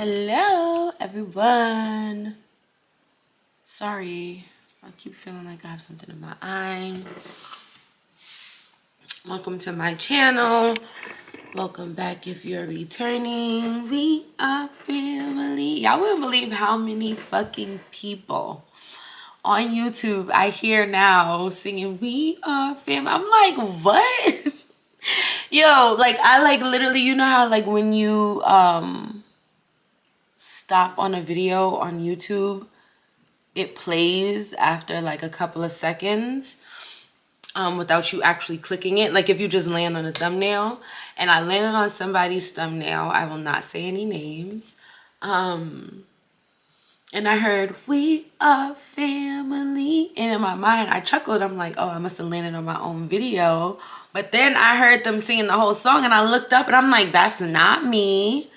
Hello, everyone. Sorry, I keep feeling like I have something in my eye. Welcome to my channel. Welcome back if you're returning. We are family. Y'all wouldn't believe how many fucking people on YouTube I hear now singing "We Are Family." I'm like, what? Yo, like I like literally, you know how like when you stop on a video on YouTube, it plays after like a couple of seconds without you actually clicking it. Like if you just land on a thumbnail, and I landed on somebody's thumbnail, I will not say any names, and I heard "We Are Family," and in my mind I chuckled. I'm like, oh, I must have landed on my own video. But then I heard them singing the whole song, and I looked up and I'm like, that's not me.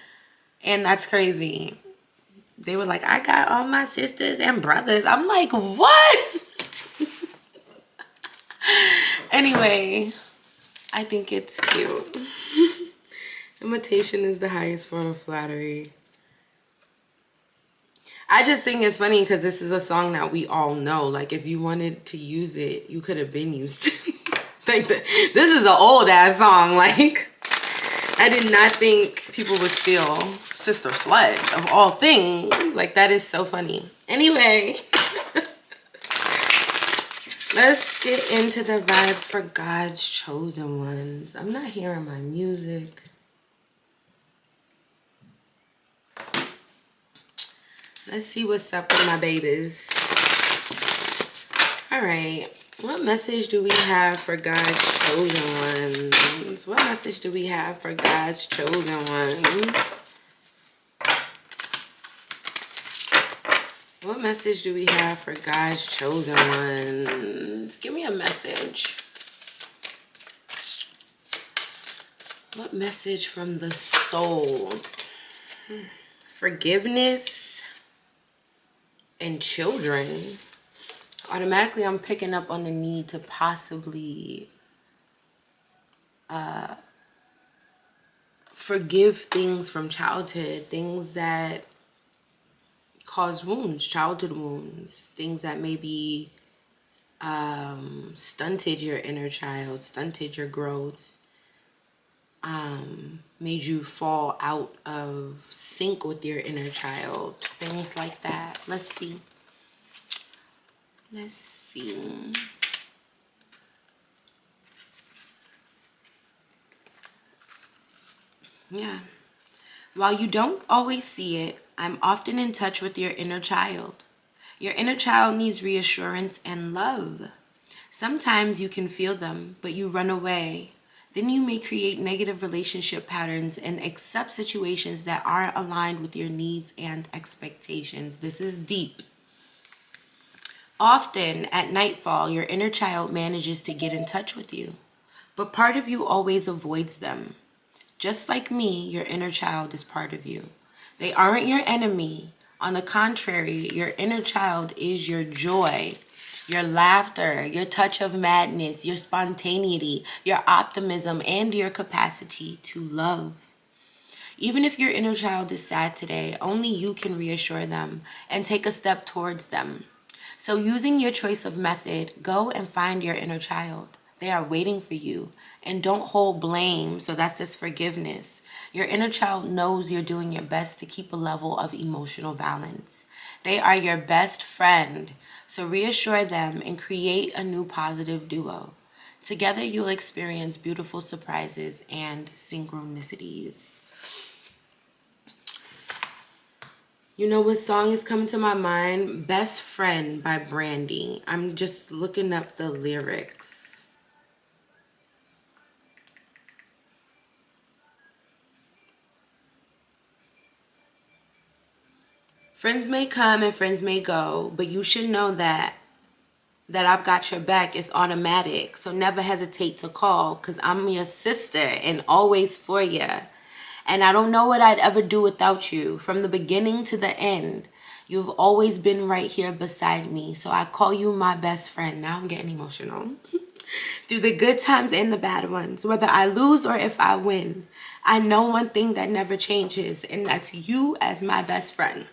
And that's crazy. They were like, I got all my sisters and brothers. I'm like, what? Anyway, I think it's cute. Imitation is the highest form of flattery. I just think it's funny because this is a song that we all know. Like, if you wanted to use it, you could have been used to. Like, this is an old ass song. Like, I did not think people would steal Sister Sledge of all things. Like, that is so funny. Anyway, let's get into the vibes for God's chosen ones. I'm not hearing my music. Let's see what's up with my babies. All right. What message do we have for God's chosen ones? What message do we have for God's chosen ones? What message do we have for God's chosen ones? Give me a message. What message from the soul? Forgiveness and children. Automatically, I'm picking up on the need to possibly forgive things from childhood, things that cause wounds, childhood wounds, things that maybe stunted your inner child, stunted your growth, made you fall out of sync with your inner child, things like that. Let's see. Let's see. Yeah. While you don't always see it, I'm often in touch with your inner child. Your inner child needs reassurance and love. Sometimes you can feel them, but you run away. Then you may create negative relationship patterns and accept situations that aren't aligned with your needs and expectations. This is deep. Often at nightfall, your inner child manages to get in touch with you, but part of you always avoids them. Just like me, your inner child is part of you. They aren't your enemy. On the contrary, your inner child is your joy, your laughter, your touch of madness, your spontaneity, your optimism, and your capacity to love. Even if your inner child is sad today, only you can reassure them and take a step towards them. So using your choice of method, go and find your inner child. They are waiting for you. And don't hold blame. So that's this forgiveness. Your inner child knows you're doing your best to keep a level of emotional balance. They are your best friend. So reassure them and create a new positive duo. Together you'll experience beautiful surprises and synchronicities. You know what song is coming to my mind? Best Friend by Brandy. I'm just looking up the lyrics. Friends may come and friends may go, but you should know that I've got your back is automatic. So never hesitate to call, because I'm your sister and always for you. And I don't know what I'd ever do without you. From the beginning to the end, you've always been right here beside me. So I call you my best friend. Now I'm getting emotional. Through the good times and the bad ones, whether I lose or if I win, I know one thing that never changes, and that's you as my best friend.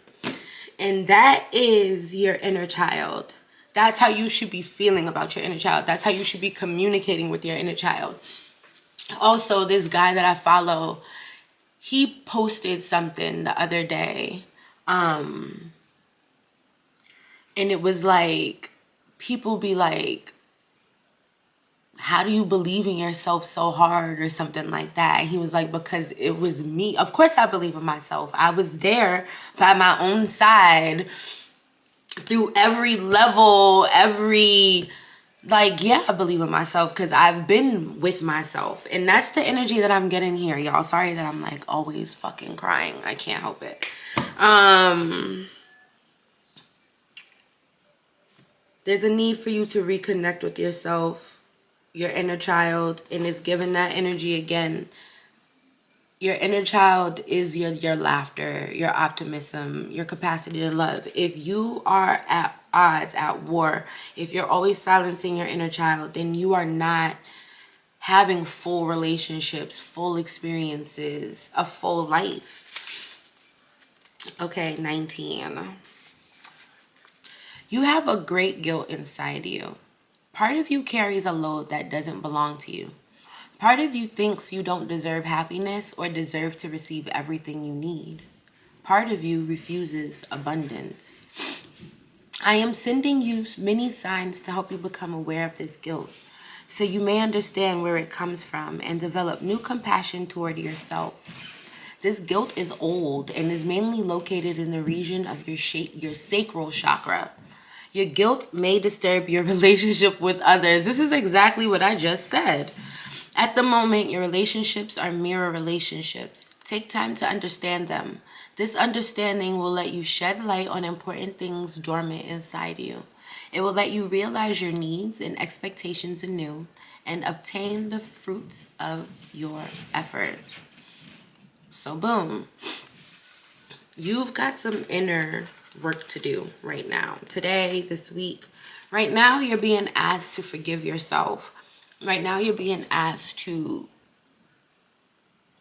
And that is your inner child. That's how you should be feeling about your inner child. That's how you should be communicating with your inner child. Also, this guy that I follow, he posted something the other day. And it was like, people be like, how do you believe in yourself so hard or something like that? And he was like, because it was me. Of course I believe in myself. I was there by my own side through every level, yeah, I believe in myself because I've been with myself. And that's the energy that I'm getting here, y'all. Sorry that I'm like always fucking crying. I can't help it. There's a need for you to reconnect with yourself, your inner child, and it's given that energy again. Your inner child is your laughter, your optimism, your capacity to love. If you are at odds, at war, if you're always silencing your inner child, then you are not having full relationships, full experiences, a full life. Okay, 19. You have a great guilt inside you. Part of you carries a load that doesn't belong to you. Part of you thinks you don't deserve happiness or deserve to receive everything you need. Part of you refuses abundance. I am sending you many signs to help you become aware of this guilt, so you may understand where it comes from and develop new compassion toward yourself. This guilt is old and is mainly located in the region of your sacral chakra. Your guilt may disturb your relationship with others. This is exactly what I just said. At the moment, your relationships are mirror relationships. Take time to understand them. This understanding will let you shed light on important things dormant inside you. It will let you realize your needs and expectations anew and obtain the fruits of your efforts. So boom, you've got some inner work to do right now. Today, this week. Right now, you're being asked to forgive yourself. Right now, you're being asked to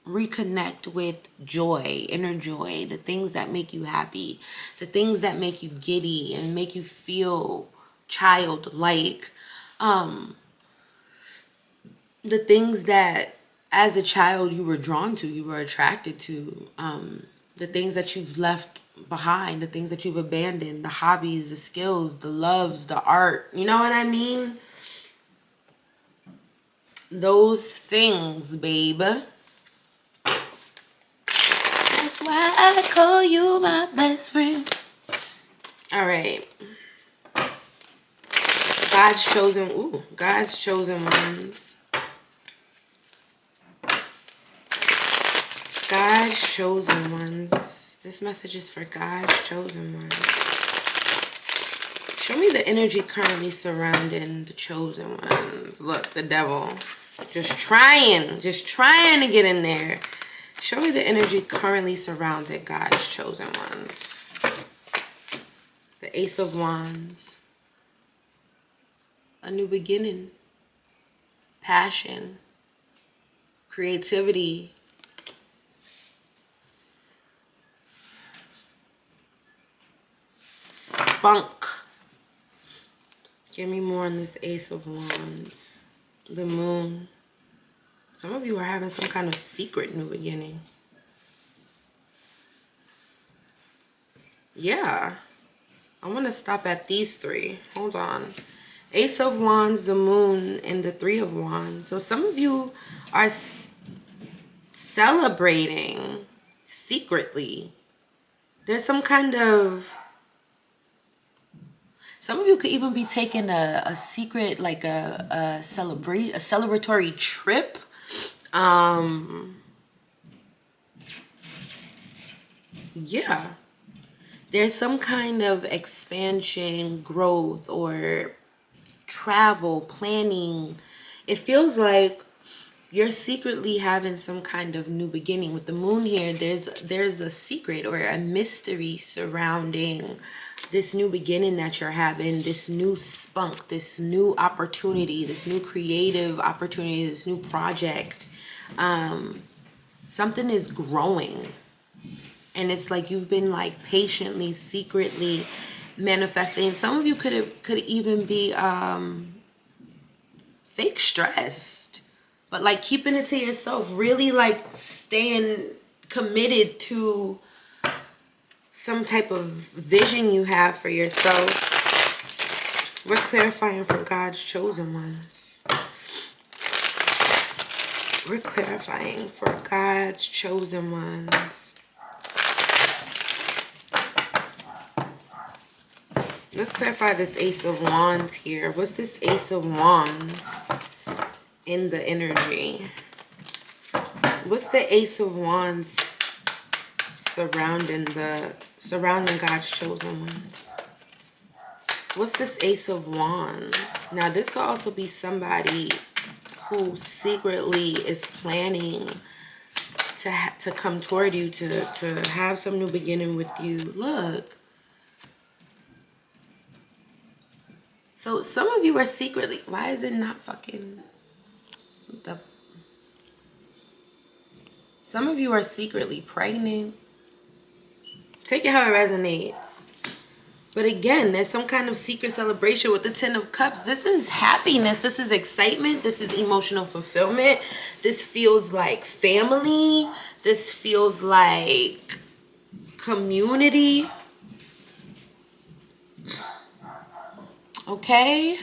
reconnect with joy, inner joy, the things that make you happy, the things that make you giddy and make you feel childlike, the things that as a child you were drawn to, you were attracted to, the things that you've left behind, the things that you've abandoned, the hobbies, the skills, the loves, the art, you know what I mean? Those things, babe. That's why I call you my best friend. All right. God's chosen ones. God's chosen ones. This message is for God's chosen ones. Show me the energy currently surrounding the chosen ones. Look, the devil. Just trying to get in there. Show me the energy currently surrounding God's chosen ones. The Ace of Wands. A new beginning. Passion. Creativity. Spunk. Give me more on this Ace of Wands. The Moon. Some of you are having some kind of secret new beginning. Yeah. I want to stop at these three. Hold on. Ace of Wands, the Moon, and the Three of Wands. So some of you are celebrating secretly. There's some kind of... Some of you could even be taking a secret, like a celebratory trip. Yeah. There's some kind of expansion, growth, or travel, planning. It feels like you're secretly having some kind of new beginning. With the Moon here, there's a secret or a mystery surrounding this new beginning that you're having, this new spunk, this new opportunity, this new creative opportunity, this new project. Something is growing. And it's like you've been like patiently, secretly manifesting. Some of you could even be fake stressed, but like keeping it to yourself, really like staying committed to some type of vision you have for yourself. We're clarifying for God's chosen ones. We're clarifying for God's chosen ones. Let's clarify this Ace of Wands here. What's this Ace of Wands in the energy? What's the Ace of Wands surrounding God's chosen ones? What's this Ace of Wands? Now, this could also be somebody who secretly is planning to come toward you, to have some new beginning with you. Look. So some of you are secretly, why is it not fucking some of you are secretly pregnant. Take it how it resonates. But again, there's some kind of secret celebration with the Ten of Cups. This is happiness. This is excitement. This is emotional fulfillment. This feels like family. This feels like community. Okay?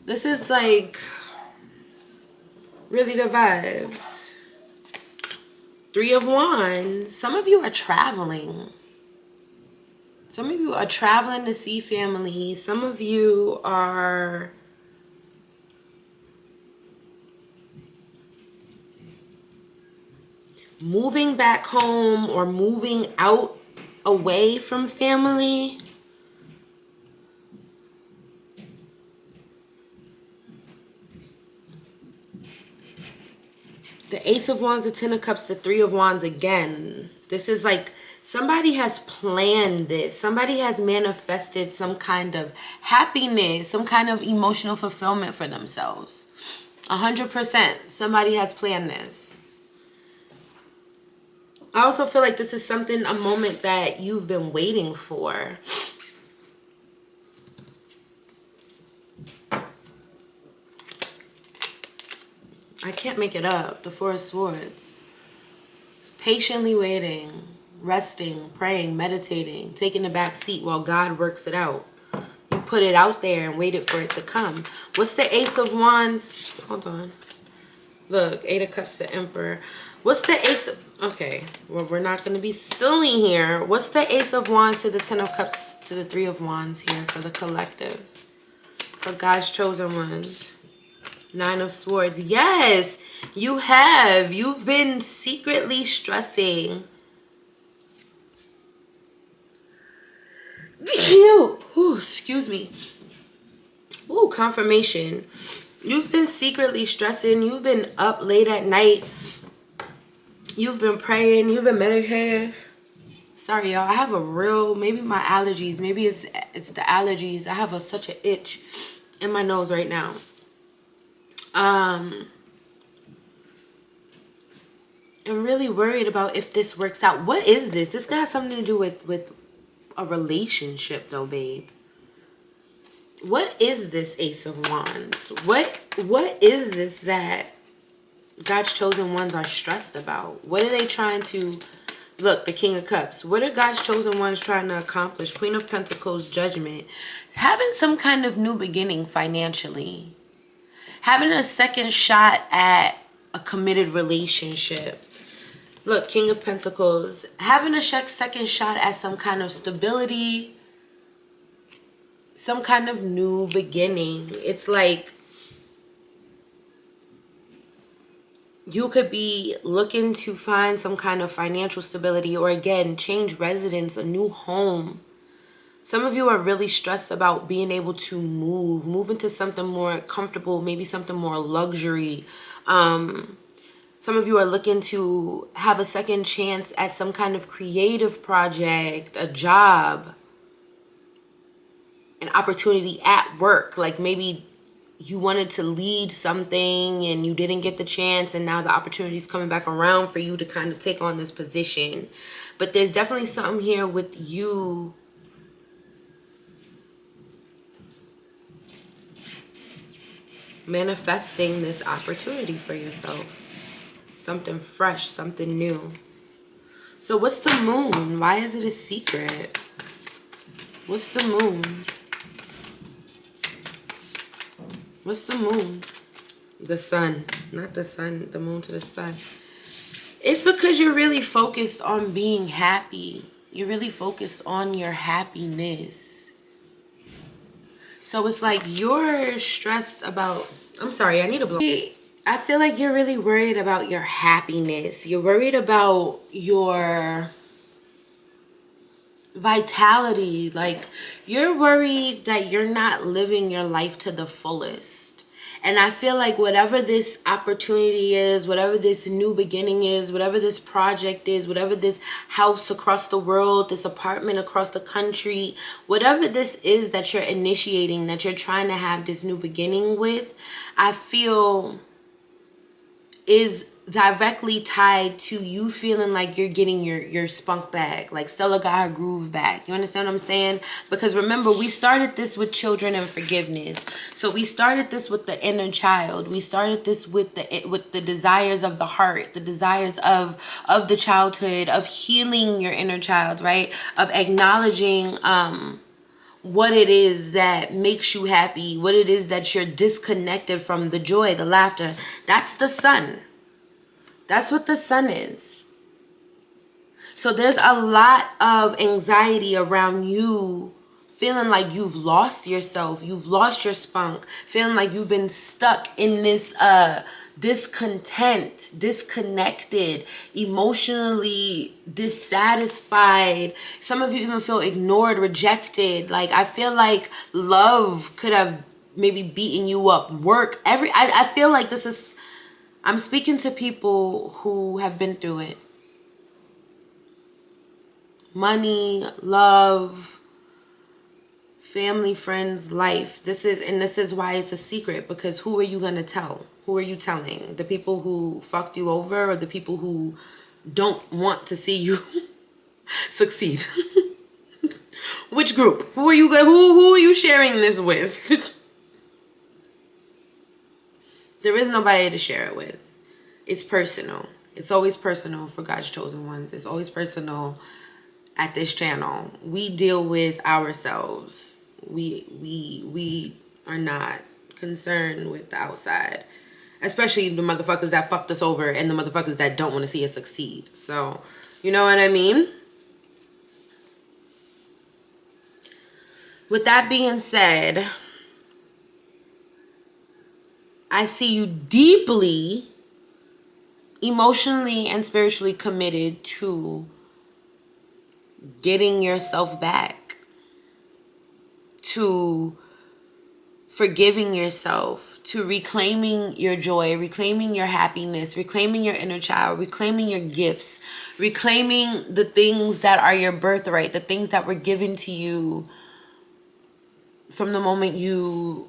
This is like really the vibes. Three of Wands. Some of you are traveling. Some of you are traveling to see family. Some of you are moving back home or moving out away from family. The Ace of Wands, the Ten of Cups, the Three of Wands again. This is like somebody has planned this. Somebody has manifested some kind of happiness, some kind of emotional fulfillment for themselves. 100%. Somebody has planned this. I also feel like this is something, a moment that you've been waiting for. I can't make it up. The Four of Swords. Patiently waiting, resting, praying, meditating, taking the back seat while God works it out. You put it out there and waited for it to come. What's the Ace of Wands? Hold on. Look, Eight of Cups, the Emperor. What's the Ace of... Okay, well, we're not going to be silly here. What's the Ace of Wands to the Ten of Cups to the Three of Wands here for the collective? For God's chosen ones. Nine of Swords. Yes, you have. You've been secretly stressing. Ooh, excuse me. Ooh, confirmation. You've been secretly stressing. You've been up late at night. You've been praying. You've been meditating. Sorry, y'all. I have a real, maybe my allergies. Maybe it's the allergies. I have such an itch in my nose right now. I'm really worried about if this works out. What is this? This could have something to do with a relationship though, babe. What is this Ace of Wands? What is this that God's chosen ones are stressed about? What are they trying to... Look, the King of Cups. What are God's chosen ones trying to accomplish? Queen of Pentacles, Judgment. Having some kind of new beginning financially. Having a second shot at a committed relationship. Look, King of Pentacles. Having a second shot at some kind of stability. Some kind of new beginning. It's like you could be looking to find some kind of financial stability, or again, change residence, a new home. Some of you are really stressed about being able to move into something more comfortable, maybe something more luxury. Some of you are looking to have a second chance at some kind of creative project, a job, an opportunity at work. Like maybe you wanted to lead something and you didn't get the chance, and now the opportunity is coming back around for you to kind of take on this position. But there's definitely something here with you manifesting this opportunity for yourself. Something fresh, something new. So what's the moon? Why is it a secret? What's the moon? What's the moon? The sun. Not the sun. The moon to the sun. It's because you're really focused on being happy. You're really focused on your happiness. So it's like you're stressed about... I'm sorry, I need a blow. I feel like you're really worried about your happiness. You're worried about your vitality. Like, you're worried that you're not living your life to the fullest. And I feel like whatever this opportunity is, whatever this new beginning is, whatever this project is, whatever this house across the world, this apartment across the country, whatever this is that you're initiating, that you're trying to have this new beginning with, I feel is directly tied to you feeling like you're getting your spunk back, like Stella got her groove back. You understand what I'm saying? Because remember, we started this with children and forgiveness. So we started this with the inner child. We started this with the desires of the heart, the desires of the childhood, of healing your inner child, right? Of acknowledging what it is that makes you happy, what it is that you're disconnected from, the joy, the laughter. That's the sun. That's what the sun is. So there's a lot of anxiety around you feeling like you've lost yourself, you've lost your spunk, feeling like you've been stuck in this discontent, disconnected, emotionally dissatisfied. Some of you even feel ignored, rejected. Like, I feel like love could have maybe beaten you up. Work, I feel like this is, I'm speaking to people who have been through it. Money, love, family, friends, life. This is why it's a secret, because who are you going to tell? Who are you telling? The people who fucked you over, or the people who don't want to see you succeed? Which group? Who are you sharing this with? There is nobody to share it with. It's personal. It's always personal for God's chosen ones. It's always personal at this channel. We deal with ourselves. We are not concerned with the outside, especially the motherfuckers that fucked us over and the motherfuckers that don't want to see us succeed. So, you know what I mean? With that being said, I see you deeply emotionally and spiritually committed to getting yourself back, to forgiving yourself, to reclaiming your joy, reclaiming your happiness, reclaiming your inner child, reclaiming your gifts, reclaiming the things that are your birthright, the things that were given to you from the moment you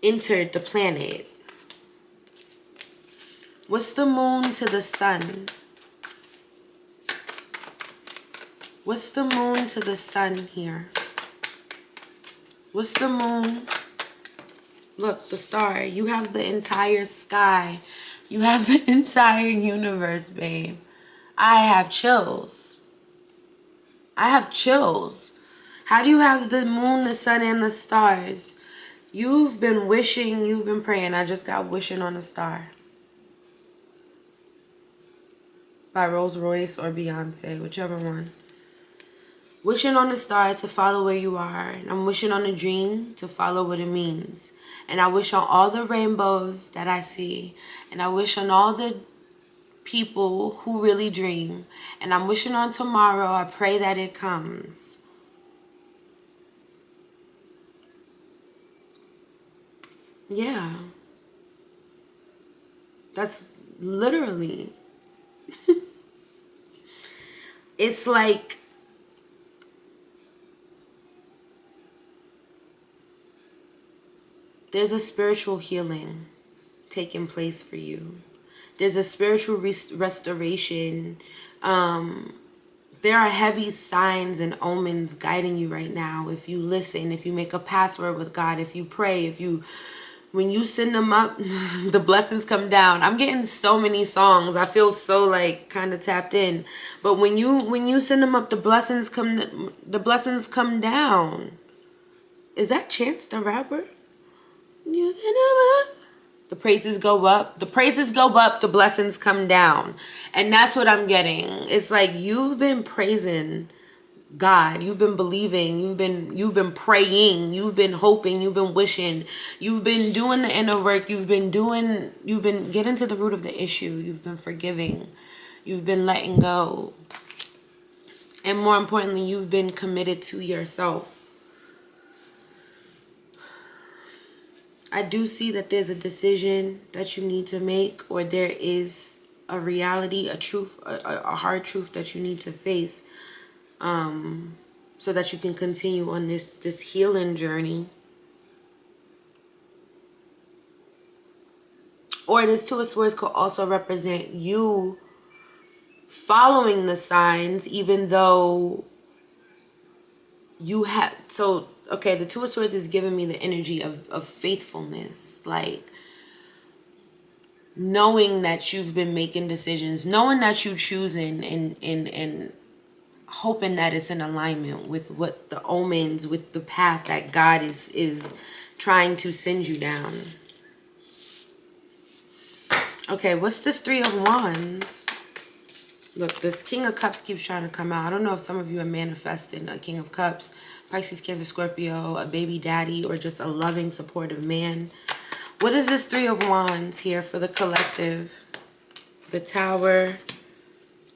entered the planet. What's the moon to the sun? What's the moon to the sun here? What's the moon? Look, the star. You have the entire sky. You have the entire universe, babe. I have chills. I have chills. How do you have the moon, the sun, and the stars? You've been wishing, you've been praying. I just got Wishing on a Star by Rolls Royce or Beyonce, whichever one. Wishing on a star to follow where you are. And I'm wishing on a dream to follow what it means. And I wish on all the rainbows that I see. And I wish on all the people who really dream. And I'm wishing on tomorrow. I pray that it comes. Yeah. That's literally. It's like there's a spiritual healing taking place for you. There's a spiritual restoration. There are heavy signs and omens guiding you right now. If you listen, if you make a password with God, if you pray, when you send them up, the blessings come down. I'm getting so many songs. I feel so like kind of tapped in. But when you send them up, the blessings come down. Is that Chance the Rapper? You send them up. The praises go up. The praises go up. The blessings come down. And that's what I'm getting. It's like you've been praising God. You've been believing. You've been praying. You've been hoping. You've been wishing. You've been doing the inner work. You've been getting to the root of the issue. You've been forgiving. You've been letting go. And more importantly, you've been committed to yourself. I do see that there's a decision that you need to make, or there is a reality, a truth, a hard truth that you need to face, so that you can continue on this healing journey. Or this Two of Swords could also represent you following the signs, even though you have... So, okay, the Two of Swords is giving me the energy of faithfulness. Like, knowing that you've been making decisions, knowing that you're choosing and hoping that it's in alignment with what the omens, with the path that God is trying to send you down. Okay, what's this Three of Wands? Look, this King of Cups keeps trying to come out. I don't know if some of you are manifesting a King of Cups, Pisces, Cancer, Scorpio, a baby daddy, or just a loving, supportive man. What is this Three of Wands here for the collective? The Tower,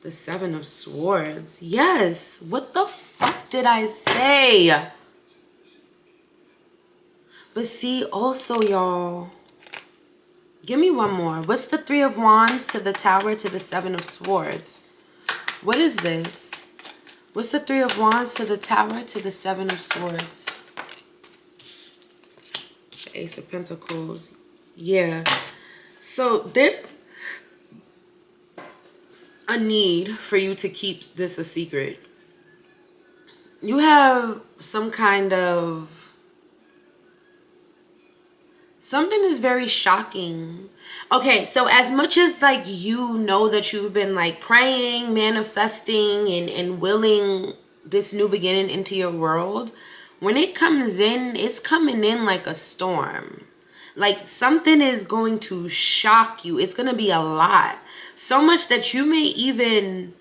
the Seven of Swords. Yes, what the fuck did I say? But see, also, y'all, give me one more. What's the Three of Wands to the Tower to the Seven of Swords? What is this? What's the Three of Wands to the Tower to the Seven of Swords? The Ace of Pentacles. Yeah. So there's a need for you to keep this a secret. You have some kind of... Something is very shocking. Okay, so as much as like you know that you've been like praying, manifesting, and willing this new beginning into your world, when it comes in, it's coming in like a storm. Like something is going to shock you. It's going to be a lot. So much that you may even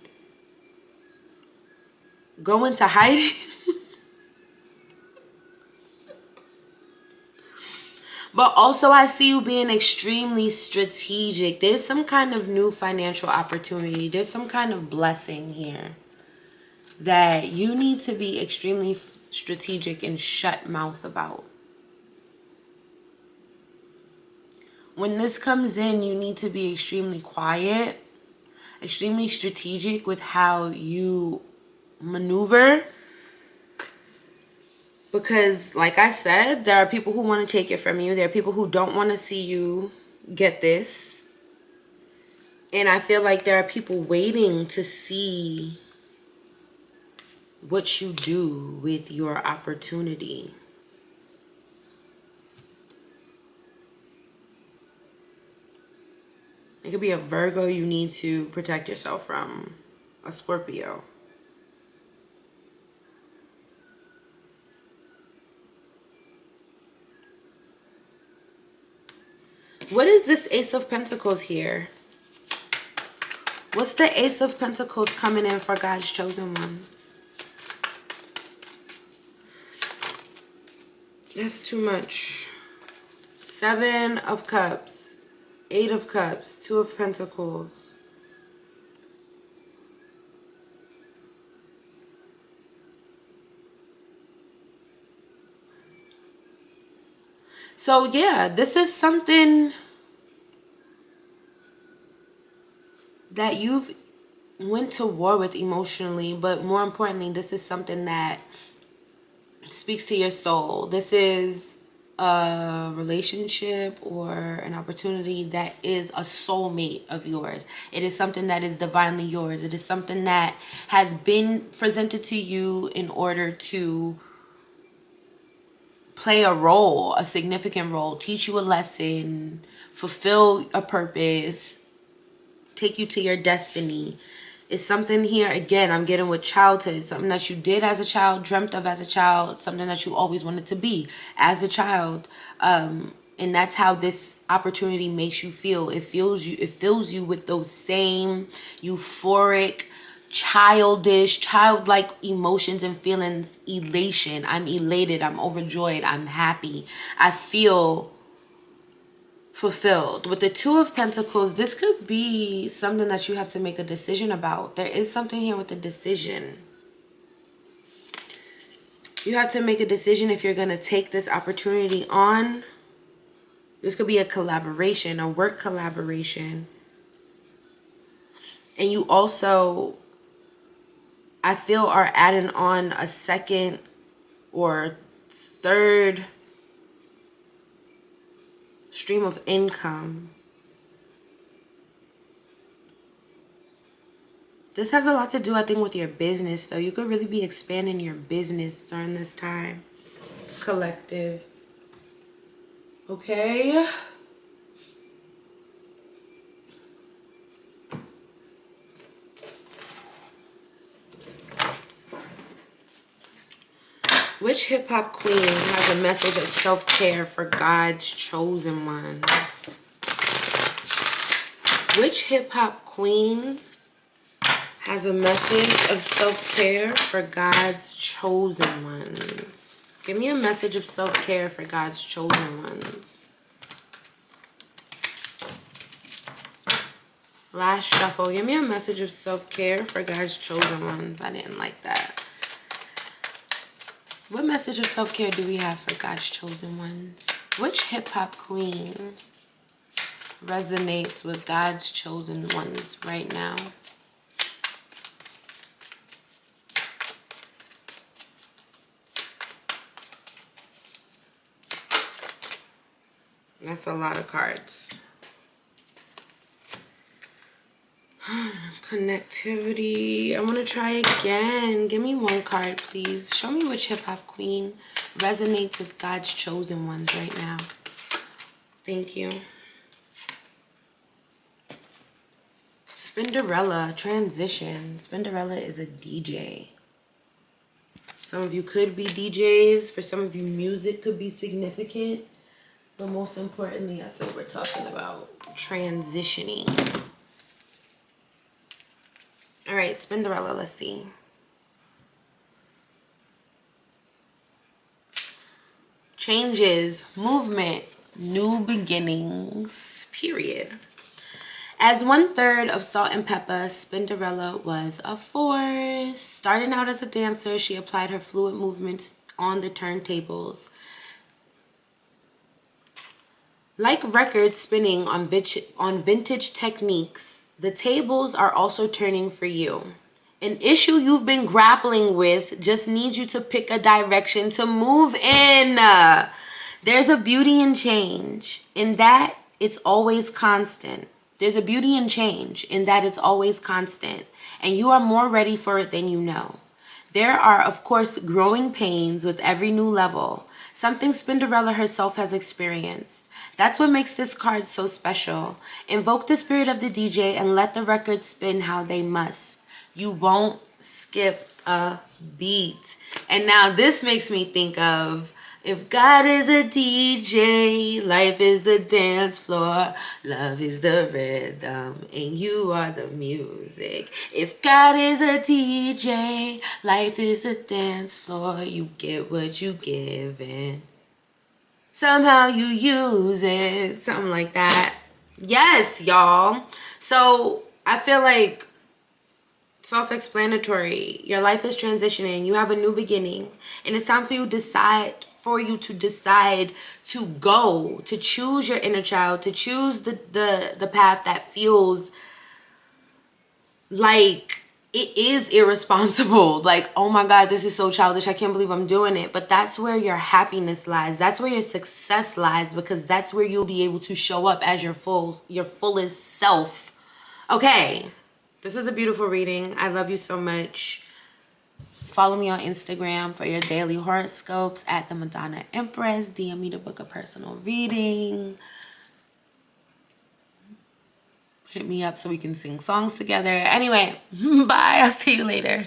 go into hiding. But also I see you being extremely strategic. There's some kind of new financial opportunity. There's some kind of blessing here that you need to be extremely strategic and shut mouth about. When this comes in, you need to be extremely quiet, extremely strategic with how you maneuver. Because, like I said, there are people who want to take it from you. There are people who don't want to see you get this. And I feel like there are people waiting to see what you do with your opportunity. It could be a Virgo you need to protect yourself from. A Scorpio. What is this Ace of Pentacles here? What's the Ace of Pentacles coming in for God's chosen ones? That's too much. Seven of Cups. Eight of Cups. Two of Pentacles. So yeah, this is something that you've went to war with emotionally, but more importantly, this is something that speaks to your soul. This is a relationship or an opportunity that is a soulmate of yours. It is something that is divinely yours. It is something that has been presented to you in order to play a role, a significant role, teach you a lesson, fulfill a purpose, take you to your destiny. It's something here, again, I'm getting with childhood, something that you did as a child, dreamt of as a child, something that you always wanted to be as a child. And that's how this opportunity makes you feel. It fills you with those same euphoric, childlike emotions and feelings. Elation. I'm elated. I'm overjoyed. I'm happy. I feel fulfilled. With the Two of Pentacles, this could be something that you have to make a decision about. There is something here with the decision. You have to make a decision if you're going to take this opportunity on. This could be a collaboration, a work collaboration. And you also, I feel, are adding on a second or third stream of income. This has a lot to do, I think, with your business, though. You could really be expanding your business during this time. Collective. Okay. Which hip-hop queen has a message of self-care for God's chosen ones? Which hip-hop queen has a message of self-care for God's chosen ones? Give me a message of self-care for God's chosen ones. Last shuffle. Give me a message of self-care for God's chosen ones. I didn't like that. What message of self-care do we have for God's chosen ones? Which hip-hop queen resonates with God's chosen ones right now? That's a lot of cards. Connectivity. I want to try again. Give me one card, please. Show me which hip-hop queen resonates with God's chosen ones right now. Thank you. Spinderella. Transition. Spinderella is a DJ. Some of you could be DJs. For some of you, music could be significant. But most importantly, I think we're talking about transitioning. All right, Spinderella, let's see. Changes, movement, new beginnings, period. As 1/3 of Salt and Pepper, Spinderella was a force. Starting out as a dancer, she applied her fluid movements on the turntables. Like records spinning on vintage techniques, the tables are also turning for you. An issue you've been grappling with just needs you to pick a direction to move in. There's a beauty in change, in that it's always constant. There's a beauty in change, in that it's always constant, and you are more ready for it than you know. There are, of course, growing pains with every new level, something Spinderella herself has experienced. That's what makes this card so special. Invoke the spirit of the DJ and let the records spin how they must. You won't skip a beat. And now this makes me think of, if God is a DJ, life is the dance floor, love is the rhythm, and you are the music. If God is a DJ, life is a dance floor, you get what you give and somehow you use it. Something like that. Yes, y'all. So I feel like self-explanatory. Your life is transitioning. You have a new beginning. And it's time for you to decide to go, to choose your inner child, to choose the path that feels like it is irresponsible. Like, oh my God, this is so childish. I can't believe I'm doing it. But that's where your happiness lies. That's where your success lies, because that's where you'll be able to show up as your fullest self. Okay. This was a beautiful reading. I love you so much. Follow me on Instagram for your daily horoscopes at the Madonna Empress. DM me to book a personal reading. Hit me up so we can sing songs together. Anyway, bye. I'll see you later.